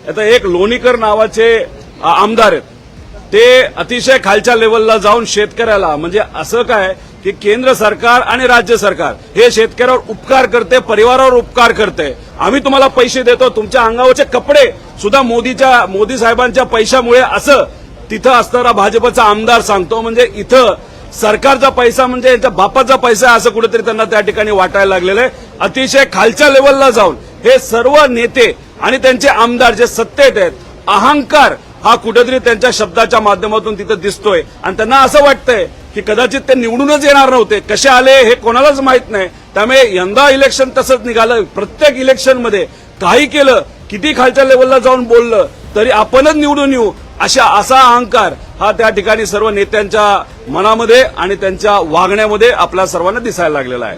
आता एक लोणीकर नावाचे आमदार आहेत, ते अतिशय खालच्या लेवलला जाऊन शेतकऱ्याला म्हणजे असं काय की केंद्र सरकार आणि राज्य सरकार हे शेतकऱ्यावर उपकार करते, परिवारावर उपकार करते. आम्ही तुम्हाला पैसे देतो, तुमच्या अंगावरचे कपडे सुद्धा मोदी साहेबांच्या पैशामुळे असं तिथं असणारा भाजपचा आमदार सांगतो. म्हणजे इथं सरकारचा पैसा म्हणजे यांच्या बापाचा पैसा असं कुठेतरी त्यांना त्या ठिकाणी वाटायला लागलेलं आहे. अतिशय खालच्या लेवलला जाऊन हे सर्व नेते आणि त्यांचे आमदार जे सत्तेत आहेत, अहंकार हा कुठेतरी त्यांच्या शब्दाच्या माध्यमातून तिथं दिसतोय आणि त्यांना असं वाटतंय की कदाचित ते निवडूनच येणार नव्हते, कसे आले हे कोणालाच माहित नाही. त्यामुळे यंदा इलेक्शन तसंच निघालं. प्रत्येक इलेक्शनमध्ये काही केलं, किती खालच्या लेवलला जाऊन बोललं तरी आपणच निवडून येऊ असा अहंकार हा त्या ठिकाणी सर्व नेत्यांच्या मनामध्ये आणि त्यांच्या वागण्यामध्ये आपल्या सर्वांना दिसायला लागलेला आहे.